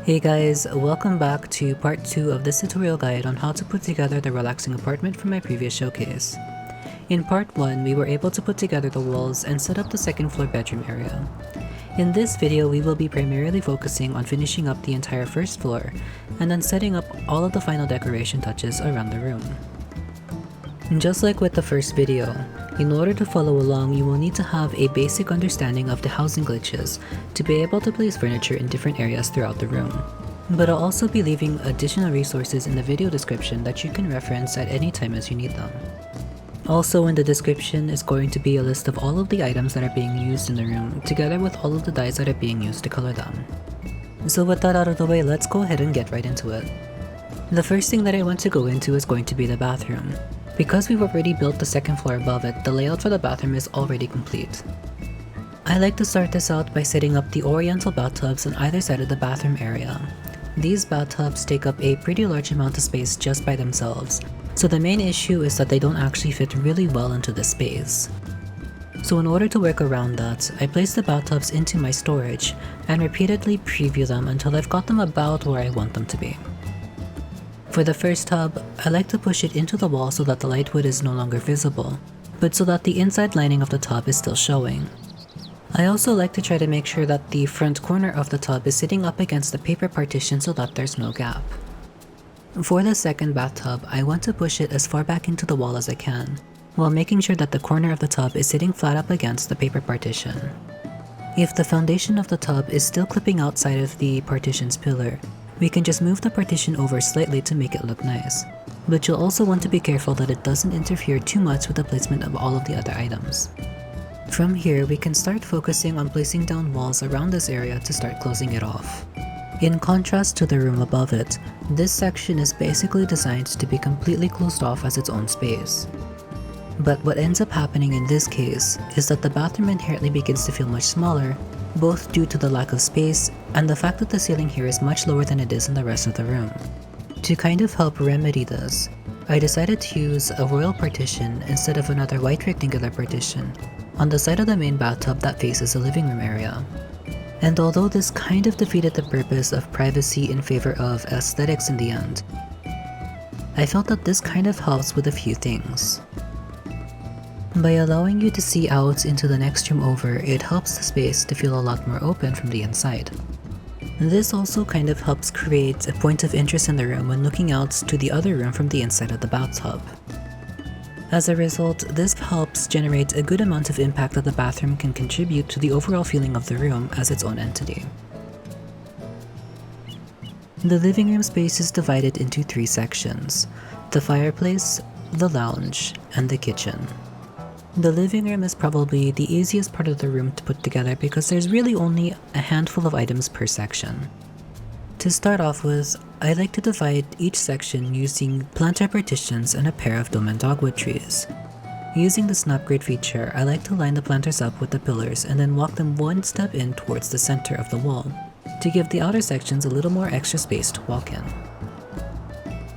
Hey guys, welcome back to part 2 of this tutorial guide on how to put together the relaxing apartment from my previous showcase. In part 1, we were able to put together the walls and set up the second floor bedroom area. In this video, we will be primarily focusing on finishing up the entire first floor, and then setting up all of the final decoration touches around the room. Just like with the first video, in order to follow along, you will need to have a basic understanding of the housing glitches to be able to place furniture in different areas throughout the room. But I'll also be leaving additional resources in the video description that you can reference at any time as you need them. Also in the description is going to be a list of all of the items that are being used in the room, together with all of the dyes that are being used to color them. So with that out of the way, let's go ahead and get right into it. The first thing that I want to go into is going to be the bathroom. Because we've already built the second floor above it, the layout for the bathroom is already complete. I like to start this out by setting up the Oriental bathtubs on either side of the bathroom area. These bathtubs take up a pretty large amount of space just by themselves, so the main issue is that they don't actually fit really well into the space. So in order to work around that, I place the bathtubs into my storage and repeatedly preview them until I've got them about where I want them to be. For the first tub, I like to push it into the wall so that the lightwood is no longer visible, but so that the inside lining of the tub is still showing. I also like to try to make sure that the front corner of the tub is sitting up against the paper partition so that there's no gap. For the second bathtub, I want to push it as far back into the wall as I can, while making sure that the corner of the tub is sitting flat up against the paper partition. If the foundation of the tub is still clipping outside of the partition's pillar, we can just move the partition over slightly to make it look nice, but you'll also want to be careful that it doesn't interfere too much with the placement of all of the other items. From here, we can start focusing on placing down walls around this area to start closing it off. In contrast to the room above it, this section is basically designed to be completely closed off as its own space. But what ends up happening in this case is that the bathroom inherently begins to feel much smaller, both due to the lack of space and the fact that the ceiling here is much lower than it is in the rest of the room. To kind of help remedy this, I decided to use a royal partition instead of another white rectangular partition on the side of the main bathtub that faces the living room area. And although this kind of defeated the purpose of privacy in favor of aesthetics in the end, I felt that this kind of helps with a few things. By allowing you to see out into the next room over, it helps the space to feel a lot more open from the inside. This also kind of helps create a point of interest in the room when looking out to the other room from the inside of the bathtub. As a result, this helps generate a good amount of impact that the bathroom can contribute to the overall feeling of the room as its own entity. The living room space is divided into 3 sections: the fireplace, the lounge, and the kitchen. The living room is probably the easiest part of the room to put together because there's really only a handful of items per section. To start off with, I like to divide each section using planter partitions and a pair of dome and dogwood trees. Using the snap grid feature, I like to line the planters up with the pillars and then walk them one step in towards the center of the wall to give the outer sections a little more extra space to walk in.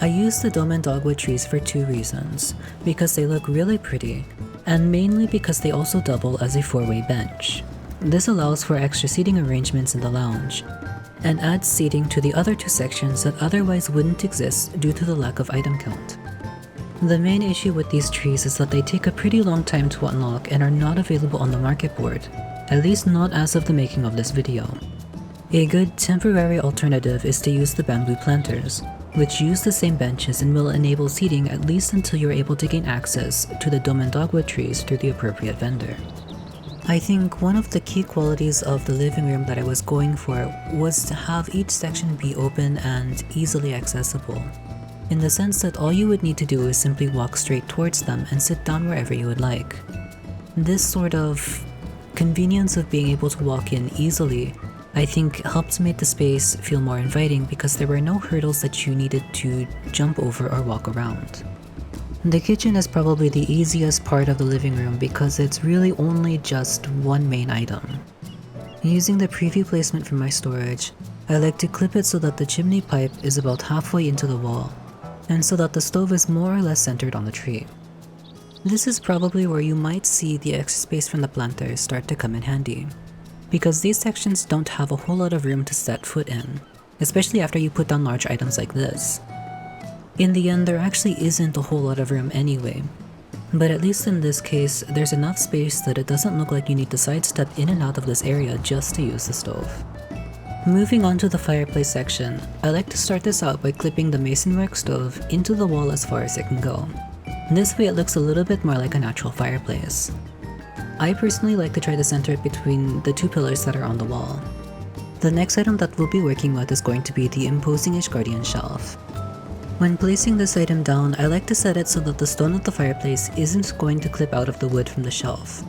I use the dome and dogwood trees for 2 reasons: because they look really pretty, and mainly because they also double as a 4-way bench. This allows for extra seating arrangements in the lounge, and adds seating to the other 2 sections that otherwise wouldn't exist due to the lack of item count. The main issue with these trees is that they take a pretty long time to unlock and are not available on the market board, at least not as of the making of this video. A good temporary alternative is to use the bamboo planters, which use the same benches and will enable seating at least until you're able to gain access to the dome and dogwood trees through the appropriate vendor. I think one of the key qualities of the living room that I was going for was to have each section be open and easily accessible, in the sense that all you would need to do is simply walk straight towards them and sit down wherever you would like. This sort of convenience of being able to walk in easily, I think, helped make the space feel more inviting because there were no hurdles that you needed to jump over or walk around. The kitchen is probably the easiest part of the living room because it's really only just one main item. Using the preview placement from my storage, I like to clip it so that the chimney pipe is about halfway into the wall, and so that the stove is more or less centered on the tree. This is probably where you might see the extra space from the planters start to come in handy, because these sections don't have a whole lot of room to set foot in, especially after you put down large items like this. In the end, there actually isn't a whole lot of room anyway, but at least in this case, there's enough space that it doesn't look like you need to sidestep in and out of this area just to use the stove. Moving on to the fireplace section, I like to start this out by clipping the Masonwork Stove into the wall as far as it can go. This way it looks a little bit more like a natural fireplace. I personally like to try to center it between the two pillars that are on the wall. The next item that we'll be working with is going to be the imposing Guardian shelf. When placing this item down, I like to set it so that the stone of the fireplace isn't going to clip out of the wood from the shelf.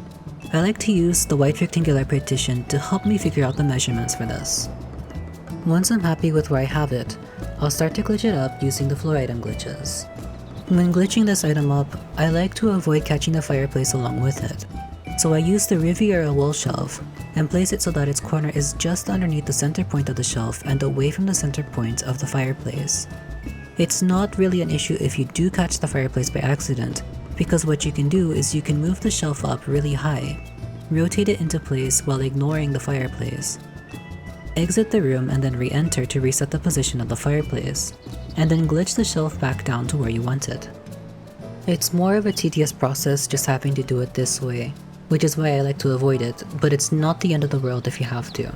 I like to use the white rectangular partition to help me figure out the measurements for this. Once I'm happy with where I have it, I'll start to glitch it up using the floor item glitches. When glitching this item up, I like to avoid catching the fireplace along with it. So I use the Riviera wall shelf and place it so that its corner is just underneath the center point of the shelf and away from the center point of the fireplace. It's not really an issue if you do catch the fireplace by accident, because what you can do is you can move the shelf up really high, rotate it into place while ignoring the fireplace. Exit the room and then re-enter to reset the position of the fireplace, and then glitch the shelf back down to where you want it. It's more of a tedious process just having to do it this way, which is why I like to avoid it, but it's not the end of the world if you have to.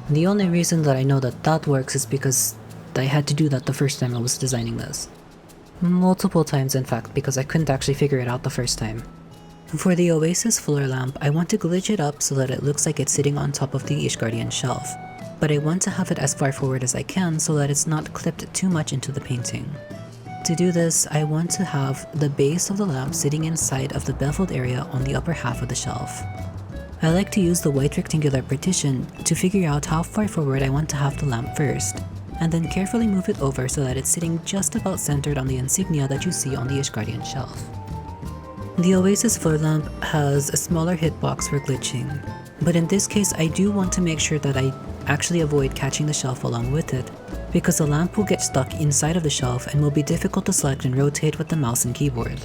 The only reason that I know that that works is because I had to do that the first time I was designing this. Multiple times in fact, because I couldn't actually figure it out the first time. For the Oasis floor lamp, I want to glitch it up so that it looks like it's sitting on top of the Guardian shelf, but I want to have it as far forward as I can so that it's not clipped too much into the painting. To do this, I want to have the base of the lamp sitting inside of the beveled area on the upper half of the shelf. I like to use the white rectangular partition to figure out how far forward I want to have the lamp first, and then carefully move it over so that it's sitting just about centered on the insignia that you see on the Guardian shelf. The Oasis floor lamp has a smaller hitbox for glitching, but in this case I do want to make sure that I actually avoid catching the shelf along with it, because the lamp will get stuck inside of the shelf and will be difficult to select and rotate with the mouse and keyboard.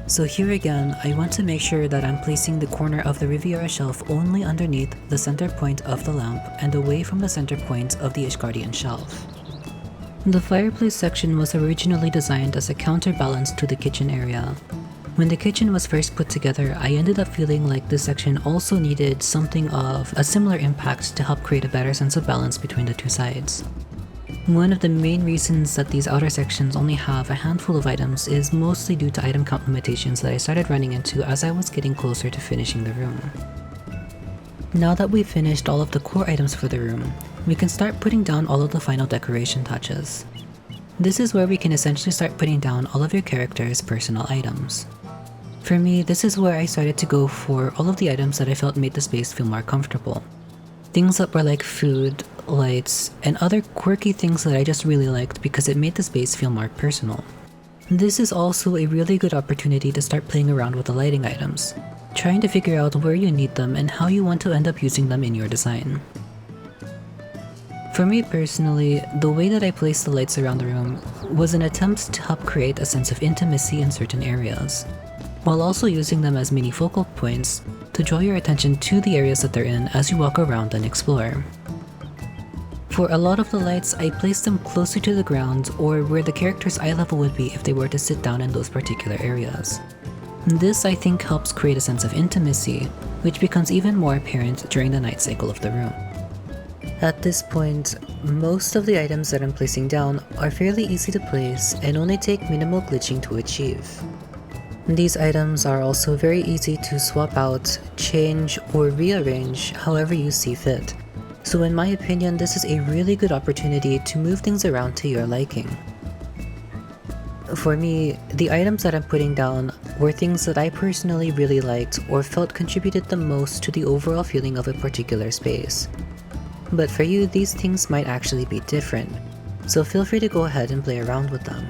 So here again, I want to make sure that I'm placing the corner of the Riviera shelf only underneath the center point of the lamp and away from the center point of the Guardian shelf. The fireplace section was originally designed as a counterbalance to the kitchen area. When the kitchen was first put together, I ended up feeling like this section also needed something of a similar impact to help create a better sense of balance between the two sides. One of the main reasons that these outer sections only have a handful of items is mostly due to item count limitations that I started running into as I was getting closer to finishing the room. Now that we've finished all of the core items for the room, we can start putting down all of the final decoration touches. This is where we can essentially start putting down all of your character's personal items. For me, this is where I started to go for all of the items that I felt made the space feel more comfortable. Things that were like food, lights, and other quirky things that I just really liked because it made the space feel more personal. This is also a really good opportunity to start playing around with the lighting items, trying to figure out where you need them and how you want to end up using them in your design. For me personally, the way that I placed the lights around the room was an attempt to help create a sense of intimacy in certain areas, while also using them as mini focal points to draw your attention to the areas that they're in as you walk around and explore. For a lot of the lights, I placed them closer to the ground or where the character's eye level would be if they were to sit down in those particular areas. This, I think, helps create a sense of intimacy, which becomes even more apparent during the night cycle of the room. At this point, most of the items that I'm placing down are fairly easy to place and only take minimal glitching to achieve. These items are also very easy to swap out, change, or rearrange however you see fit. So in my opinion, this is a really good opportunity to move things around to your liking. For me, the items that I'm putting down were things that I personally really liked or felt contributed the most to the overall feeling of a particular space. But for you, these things might actually be different, so feel free to go ahead and play around with them.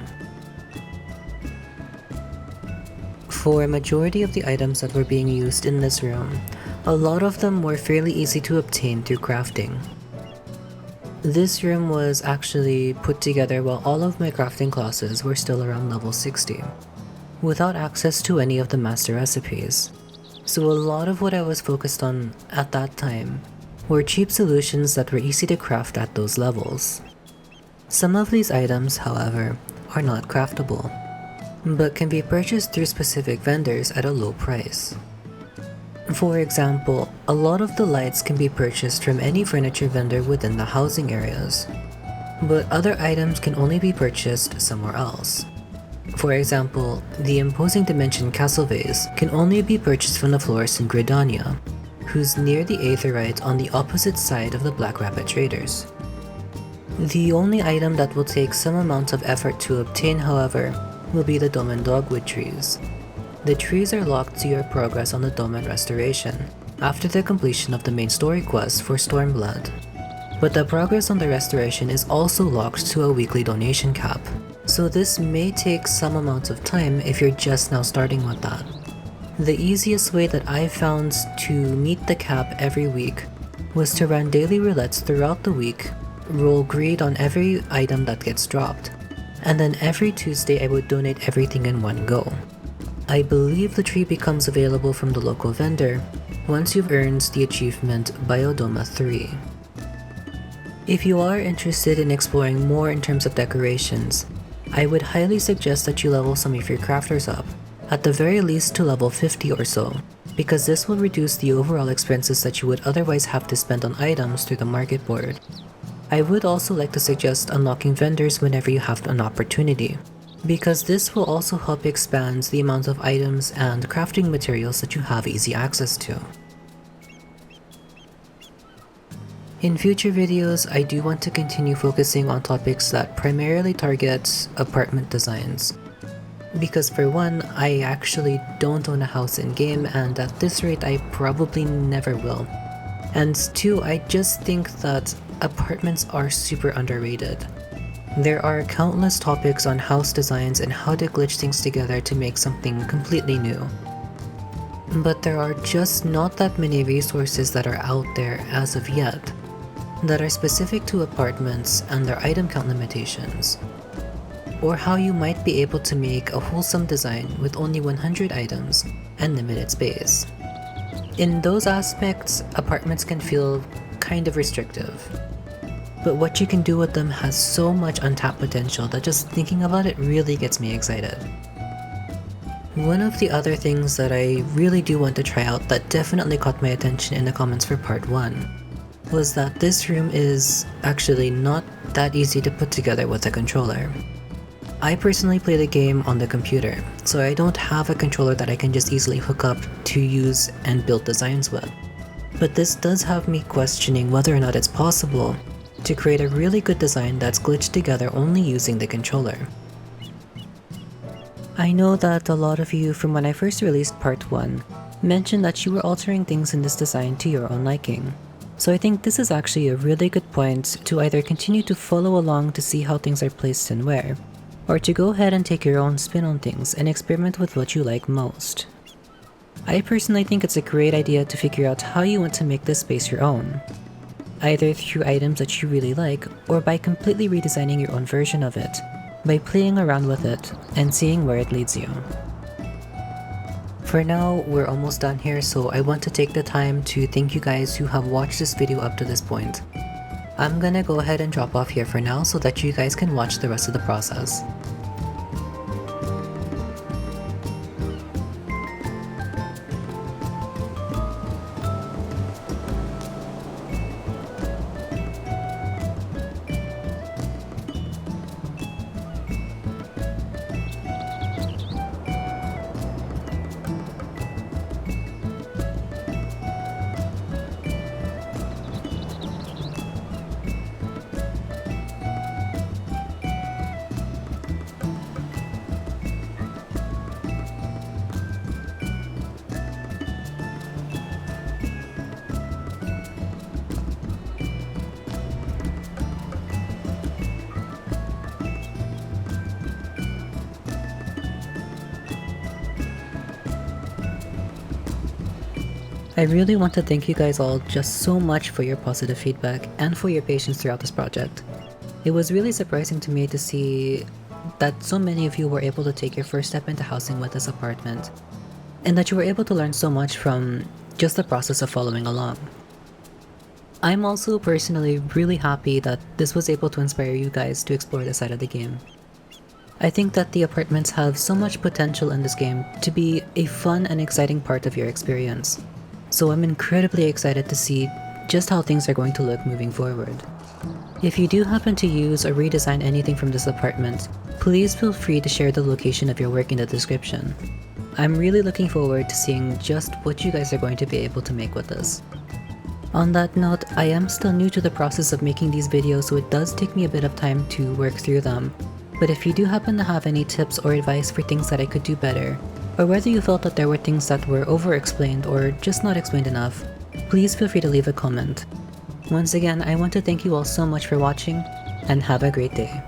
For a majority of the items that were being used in this room, a lot of them were fairly easy to obtain through crafting. This room was actually put together while all of my crafting classes were still around level 60, without access to any of the master recipes. So a lot of what I was focused on at that time were cheap solutions that were easy to craft at those levels. Some of these items, however, are not craftable, but can be purchased through specific vendors at a low price. For example, a lot of the lights can be purchased from any furniture vendor within the housing areas, but other items can only be purchased somewhere else. For example, the imposing dimension castle vase can only be purchased from the florist in Gridania, who's near the Aetherite on the opposite side of the Black Rabbit Traders. The only item that will take some amount of effort to obtain, however, will be the Dome and Dogwood trees. The trees are locked to your progress on the Dome and Restoration after the completion of the main story quest for Stormblood. But the progress on the restoration is also locked to a weekly donation cap, so this may take some amount of time if you're just now starting with that. The easiest way that I've found to meet the cap every week was to run daily roulettes throughout the week, roll greed on every item that gets dropped, and then every Tuesday I would donate everything in one go. I believe the tree becomes available from the local vendor once you've earned the achievement Biodoma 3. If you are interested in exploring more in terms of decorations, I would highly suggest that you level some of your crafters up, at the very least to level 50 or so, because this will reduce the overall expenses that you would otherwise have to spend on items through the market board. I would also like to suggest unlocking vendors whenever you have an opportunity, because this will also help expand the amount of items and crafting materials that you have easy access to. In future videos, I do want to continue focusing on topics that primarily target apartment designs. Because for one, I actually don't own a house in-game, and at this rate I probably never will. And two, I just think that apartments are super underrated. There are countless topics on house designs and how to glitch things together to make something completely new. But there are just not that many resources that are out there as of yet that are specific to apartments and their item count limitations, or how you might be able to make a wholesome design with only 100 items and limited space. In those aspects, apartments can feel kind of restrictive, but what you can do with them has so much untapped potential that just thinking about it really gets me excited. One of the other things that I really do want to try out that definitely caught my attention in the comments for part 1 was that this room is actually not that easy to put together with a controller. I personally play the game on the computer, so I don't have a controller that I can just easily hook up to use and build designs with. But this does have me questioning whether or not it's possible to create a really good design that's glitched together only using the controller. I know that a lot of you from when I first released part 1 mentioned that you were altering things in this design to your own liking. So I think this is actually a really good point to either continue to follow along to see how things are placed and where, or to go ahead and take your own spin on things and experiment with what you like most. I personally think it's a great idea to figure out how you want to make this space your own, either through items that you really like or by completely redesigning your own version of it, by playing around with it and seeing where it leads you. For now, we're almost done here, so I want to take the time to thank you guys who have watched this video up to this point. I'm gonna go ahead and drop off here for now so that you guys can watch the rest of the process. I really want to thank you guys all just so much for your positive feedback and for your patience throughout this project. It was really surprising to me to see that so many of you were able to take your first step into housing with this apartment, and that you were able to learn so much from just the process of following along. I'm also personally really happy that this was able to inspire you guys to explore this side of the game. I think that the apartments have so much potential in this game to be a fun and exciting part of your experience, so I'm incredibly excited to see just how things are going to look moving forward. If you do happen to use or redesign anything from this apartment, please feel free to share the location of your work in the description. I'm really looking forward to seeing just what you guys are going to be able to make with this. On that note, I am still new to the process of making these videos, so it does take me a bit of time to work through them. But if you do happen to have any tips or advice for things that I could do better, or whether you felt that there were things that were over-explained or just not explained enough, please feel free to leave a comment. Once again, I want to thank you all so much for watching, and have a great day.